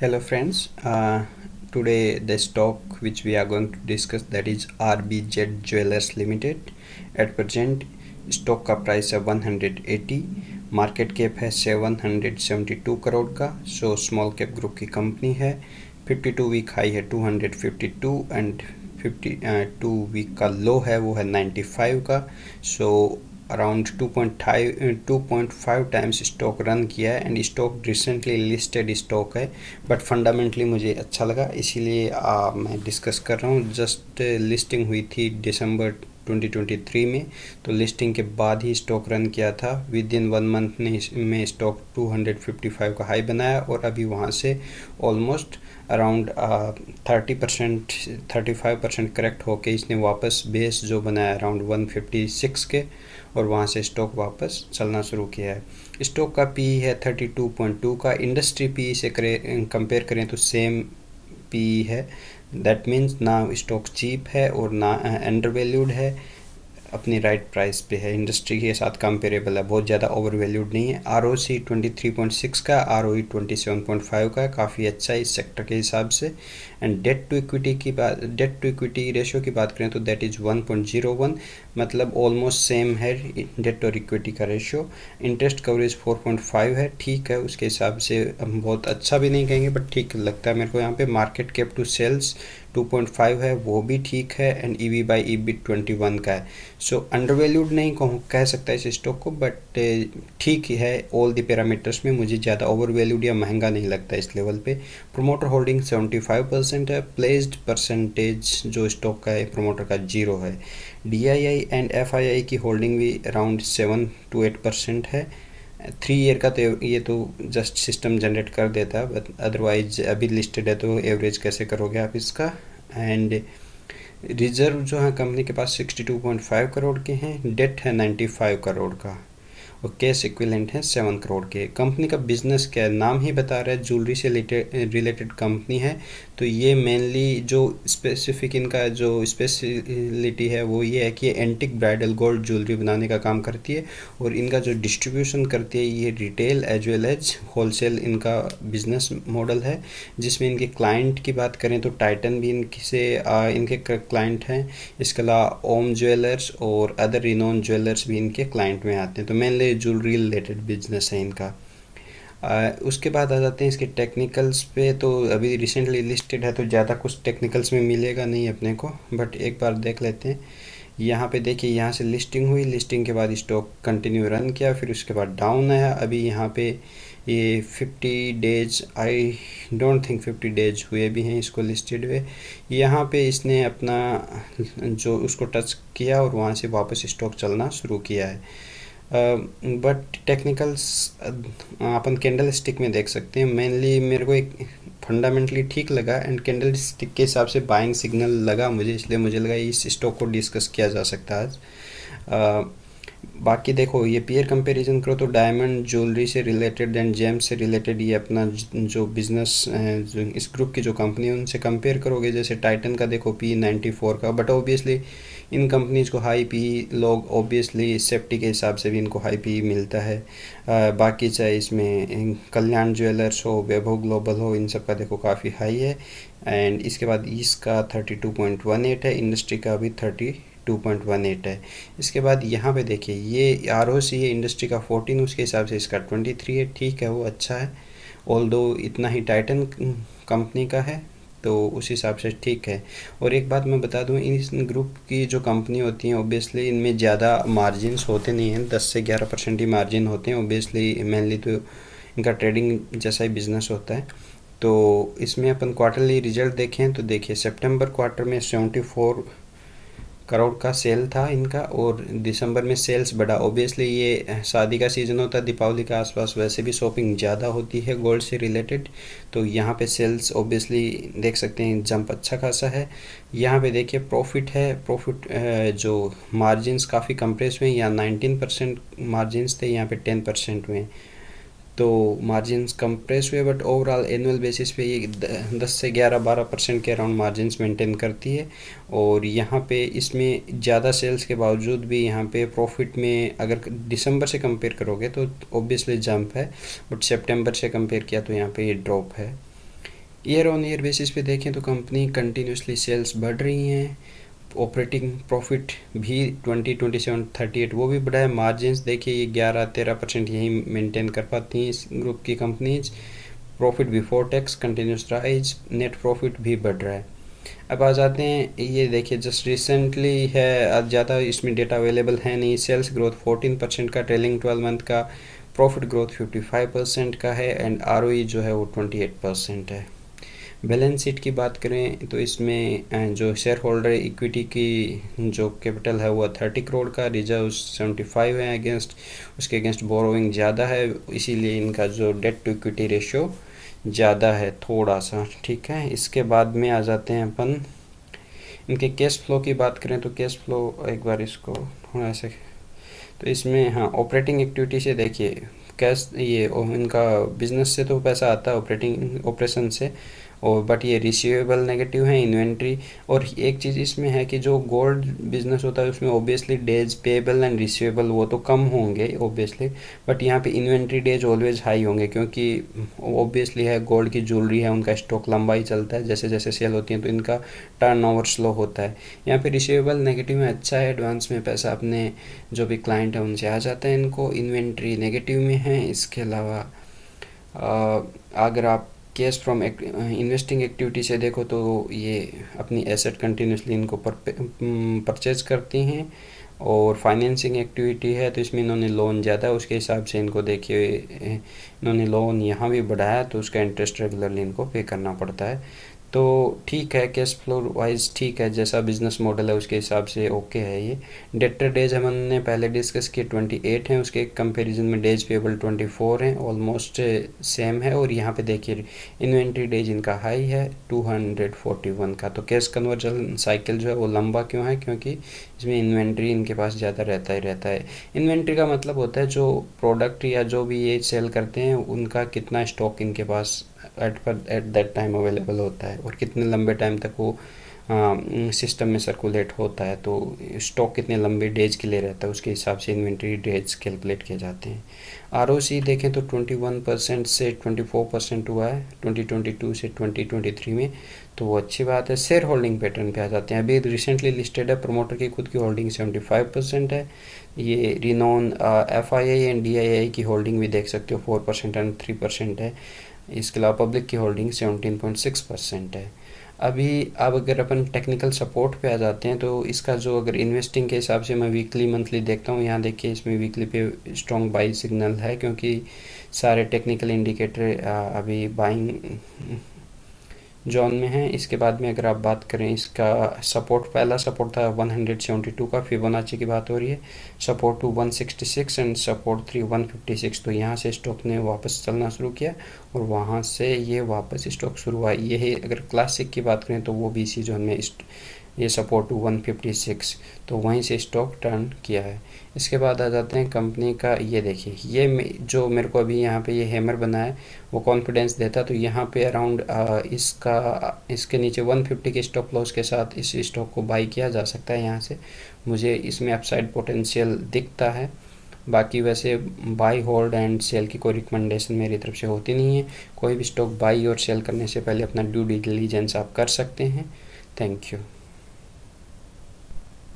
Hello friends, today the stock which we are going to discuss, that is RBZ Jewelers Limited. At present stock का price है 180, market cap है 772 करोड़ का। So small cap group की company है। 52 week high है 252 and 52 week का लो है वो है 95 का। So around 2.5 times stock run किया है and stock recently listed stock है, बट फंडामेंटली मुझे अच्छा लगा, इसीलिए मैं डिस्कस कर रहा हूँ। जस्ट लिस्टिंग हुई थी दिसंबर 2023 में, तो लिस्टिंग के बाद ही स्टॉक रन किया था। विद इन 1 मंथ में स्टॉक 255 का हाई बनाया और अभी वहाँ से ऑलमोस्ट अराउंड 35% करेक्ट होके इसने वापस बेस जो बनाया अराउंड 156 के, और वहाँ से स्टॉक वापस चलना शुरू किया है। स्टॉक का पी है 32.2 का। इंडस्ट्री पी से कंपेयर करें तो सेम पी है। दैट मीन्स ना स्टॉक चीप है और ना अंडर वैल्यूड है, अपनी राइट प्राइस पे है, इंडस्ट्री के साथ कंपेरेबल है, बहुत ज़्यादा ओवर वैल्यूड नहीं है। ROC 23.6 का, ROE 27.5 का, काफ़ी अच्छा है इस सेक्टर के हिसाब से। And debt to equity ratio की बात करें तो दैट इज़ 1.01, मतलब ऑलमोस्ट सेम है डेट और इक्विटी का रेशियो। इंटरेस्ट कवरेज 4.5 है, ठीक है, उसके हिसाब से हम बहुत अच्छा भी नहीं कहेंगे बट ठीक लगता है मेरे को यहाँ पे। मार्केट कैप टू सेल्स 2.5 है, वो भी ठीक है। एंड EV/EBIT 21 का है। सो अंडर वैल्यूड नहीं कह सकता इस स्टॉक को, बट ठीक ही है ऑल द पैरामीटर्स में। मुझे ज़्यादा ओवर वैल्यूड या महंगा नहीं लगता इस लेवल पे। प्रोमोटर होल्डिंग 75% है। प्लेस्ड परसेंटेज जो स्टॉक का है प्रोमोटर का 0 है। DII एंड FII की होल्डिंग भी अराउंड 7 to 8% है। 3 ईयर का तो ये तो जस्ट सिस्टम जनरेट कर देता है, बट अदरवाइज अभी लिस्टेड है तो एवरेज कैसे करोगे आप इसका। एंड रिजर्व जो है कंपनी के पास 62.5 करोड़ के हैं। डेट है 95 करोड़ का और कैश इक्विवेलेंट है 7 करोड़ के। कंपनी का बिजनेस क्या है, नाम ही बता रहा है ज्वेलरी से रिलेटेड कंपनी है। तो ये मेनली जो स्पेसिफिक इनका जो स्पेशलिटी है वो ये है कि ये एंटिक ब्राइडल गोल्ड ज्वेलरी बनाने का काम करती है, और इनका जो डिस्ट्रीब्यूशन करती है ये retail as well as wholesale इनका बिजनेस मॉडल है। जिसमें इनके क्लाइंट की बात करें तो टाइटन भी इनके क्लाइंट हैं। इसके अलावा ओम ज्वेलर्स और अदर रिनोन ज्वेलर्स भी इनके क्लाइंट में आते हैं। तो मेनली ज्वेलरी रिलेटेड बिजनेस है इनका। उसके बाद आ जाते हैं इसके टेक्निकल्स पे। तो अभी रिसेंटली लिस्टेड है तो ज़्यादा कुछ टेक्निकल्स में मिलेगा नहीं अपने को, बट एक बार देख लेते हैं। यहाँ पे देखिए, यहाँ से लिस्टिंग हुई, लिस्टिंग के बाद स्टॉक कंटिन्यू रन किया, फिर उसके बाद डाउन आया। अभी यहाँ पे ये 50 days, I don't think 50 days हुए भी हैं इसको लिस्टेड हुए। यहाँ पे इसने अपना जो उसको टच किया और वहाँ से वापस स्टॉक चलना शुरू किया है। But technicals upon candle stick में देख सकते हैं। मेनली मेरे को एक फंडामेंटली ठीक लगा एंड कैंडल स्टिक के हिसाब से बाइंग सिग्नल लगा मुझे, इसलिए मुझे लगा इस स्टॉक को डिस्कस किया जा सकता है आज। बाकी देखो, ये पीयर कंपैरिजन करो तो डायमंड ज्वेलरी से रिलेटेड एंड जेम्स से रिलेटेड ये अपना जो बिजनेस इस ग्रुप की जो कंपनी है उनसे कंपेयर करोगे। जैसे टाइटन का देखो P94 का, बट ऑब्वियसली इन कंपनीज को हाई पी, लोग ऑब्वियसली सेफ्टी के हिसाब से भी इनको हाई पी मिलता है। बाकी चाहे इसमें कल्याण ज्वेलर्स हो, वैभव ग्लोबल हो, इन सब का देखो काफ़ी हाई है। एंड इसके बाद इसका 32.18 है, इंडस्ट्री का भी 32.18 है। इसके बाद यहाँ पे देखिए ये ROC है इंडस्ट्री का 14, उसके हिसाब से इसका 23 है, ठीक है, वो अच्छा है। ऑल्दो इतना ही टाइटन कंपनी का है तो उस हिसाब से ठीक है। और एक बात मैं बता दूं, इस ग्रुप की जो कंपनी होती हैं ऑब्वियसली इनमें ज़्यादा मार्जिन्स होते नहीं हैं, 10 से 11% ही मार्जिन होते हैं ऑब्वियसली। मेनली तो इनका ट्रेडिंग जैसा ही बिजनेस होता है। तो इसमें अपन क्वार्टरली रिजल्ट देखें तो देखिए, सितंबर क्वार्टर में 74 करोड़ का सेल था इनका, और दिसंबर में सेल्स बढ़ा। ऑब्वियसली ये शादी का सीज़न होता है, दीपावली के आसपास वैसे भी शॉपिंग ज़्यादा होती है गोल्ड से रिलेटेड, तो यहाँ पे सेल्स ऑब्वियसली देख सकते हैं जंप अच्छा खासा है। यहाँ पे देखिए प्रॉफिट है, प्रॉफिट जो मार्जिन्स काफ़ी कंप्रेस हुए, यहाँ 19% मार्जिन्स थे, यहाँ पे 10% हुए, तो मार्जिन्स कंप्रेस हुए। बट ओवरऑल एनुअल बेसिस पे ये 10 से 11-12% के अराउंड मार्जिन्स मेंटेन करती है। और यहाँ पे इसमें ज़्यादा सेल्स के बावजूद भी यहाँ पे प्रॉफिट में अगर दिसंबर से कंपेयर करोगे तो ऑब्वियसली जंप है, बट सितंबर से कंपेयर किया तो यहाँ पे ये ड्रॉप है। ईयर ऑन ईयर बेसिस पे देखें तो कंपनी कंटिन्यूसली सेल्स बढ़ रही हैं, ऑपरेटिंग प्रॉफिट भी 2027 38 वो भी बढ़ा है। मार्जिन्स देखिए ये 11-13% यही मेंटेन कर पाती हैं इस ग्रुप की companies. Profit before tax continuous rise, net profit भी बढ़ रहा है। अब आ जाते हैं, ये देखिए जस्ट रिसेंटली है, आज ज़्यादा इसमें डेटा अवेलेबल है नहीं। सेल्स ग्रोथ 14% का ट्रेलिंग 12 मंथ का, प्रॉफिट ग्रोथ 55% का है एंड आरओई जो है वो 28% है। बैलेंस शीट की बात करें तो इसमें जो शेयर होल्डर इक्विटी की जो कैपिटल है वो 30 करोड़ का, रिजर्व 75 है अगेंस्ट, उसके अगेंस्ट बोरोइंग ज़्यादा है, इसीलिए इनका जो डेट टू इक्विटी रेशियो ज़्यादा है थोड़ा सा, ठीक है। इसके बाद में आ जाते हैं अपन इनके कैश फ्लो की बात करें तो कैश फ्लो एक बार इसको थोड़ा ऐसे, तो इसमें हाँ ऑपरेटिंग एक्टिविटी से देखिए कैश, ये इनका बिजनेस से तो पैसा आता है ऑपरेटिंग ऑपरेशन से, और बट ये रिसीवेबल नेगेटिव है, इन्वेंट्री। और एक चीज़ इसमें है कि जो गोल्ड बिजनेस होता है उसमें obviously days payable and receivable वो तो कम होंगे ऑब्वियसली, बट यहाँ पे इन्वेंट्री डेज ऑलवेज हाई होंगे क्योंकि ऑब्वियसली है गोल्ड की ज्वेलरी है, उनका स्टॉक लंबा ही चलता है, जैसे जैसे सेल होती है तो इनका टर्नओवर स्लो होता है। यहाँ पे रिसीवेबल नेगेटिव में अच्छा है, एडवांस में पैसा अपने जो भी क्लाइंट है उनसे आ जाता है इनको। इन्वेंट्री नेगेटिव में है। इसके अलावा अगर आप कैश फ्रॉम इन्वेस्टिंग एक्टिविटी से देखो तो ये अपनी एसेट कंटिन्यूसली इनको परचेज करती हैं, और फाइनेंसिंग एक्टिविटी है तो इसमें इन्होंने लोन ज़्यादा है, उसके हिसाब से इनको देखिए इन्होंने लोन यहाँ भी बढ़ाया तो उसका इंटरेस्ट रेगुलरली इनको पे करना पड़ता है। तो ठीक है, कैश फ्लो वाइज ठीक है, जैसा बिजनेस मॉडल है उसके हिसाब से ओके है ये। डेटर डेज हमने पहले डिस्कस किए 28 हैं, उसके कंपैरिजन में डेज पेबल 24 हैं, ऑलमोस्ट सेम है। और यहाँ पे देखिए इन्वेंट्री डेज इनका हाई है 241 का। तो कैश कन्वर्जन साइकिल जो है वो लंबा क्यों है, क्योंकि इसमें इन्वेंट्री इनके पास ज़्यादा रहता ही रहता है। इन्वेंट्री का मतलब होता है जो प्रोडक्ट या जो भी ये सेल करते हैं उनका कितना स्टॉक इनके पास एट दैट टाइम अवेलेबल होता है और कितने लंबे टाइम तक वो सिस्टम में सर्कुलेट होता है, तो स्टॉक कितने लंबे डेज के लिए रहता है उसके हिसाब से इन्वेंट्री डेज कैलकुलेट किए जाते हैं। आरओसी देखें तो 21% से 24% हुआ है 2022 से 2023 में, तो वो अच्छी बात है। शेयर होल्डिंग पैटर्न पे आ जाते हैं। अभी रिसेंटली लिस्टेड है, प्रमोटर की खुद की होल्डिंग 75% है। ये रिनोन एफआईआई एंड डीआईआई की होल्डिंग भी देख सकते हो 4% एंड 3% है। इसके अलावा पब्लिक की होल्डिंग 17.6% है। अभी अब अगर अपन टेक्निकल सपोर्ट पे आ जाते हैं तो इसका जो अगर इन्वेस्टिंग के हिसाब से मैं वीकली मंथली देखता हूँ, यहाँ देखिए इसमें वीकली पे स्ट्रॉन्ग बाई सिग्नल है क्योंकि सारे टेक्निकल इंडिकेटर अभी बाइंग जोन में है। इसके बाद में अगर आप बात करें इसका सपोर्ट, पहला सपोर्ट था 172 का, फिबोनाची की बात हो रही है, सपोर्ट 2 166 एंड सपोर्ट 3 156। तो यहाँ से स्टॉक ने वापस चलना शुरू किया और वहाँ से ये वापस स्टॉक शुरू हुआ। ये है अगर क्लासिक की बात करें तो वो भी इसी जोन में ये सपोर्ट 156, तो वहीं से स्टॉक टर्न किया है। इसके बाद आ जाते हैं कंपनी का, ये देखिए ये जो मेरे को अभी यहाँ पे ये हैमर बना है वो कॉन्फिडेंस देता, तो यहाँ पे अराउंड इसके नीचे 150 के स्टॉप लॉस के साथ इस स्टॉक को बाई किया जा सकता है। यहाँ से मुझे इसमें अपसाइड पोटेंशियल दिखता है। बाकी वैसे बाई होल्ड एंड सेल की कोई रिकमेंडेशन मेरी तरफ से होती नहीं है। कोई भी स्टॉक बाई और सेल करने से पहले अपना ड्यू डिलिजेंस आप कर सकते हैं। Thank you.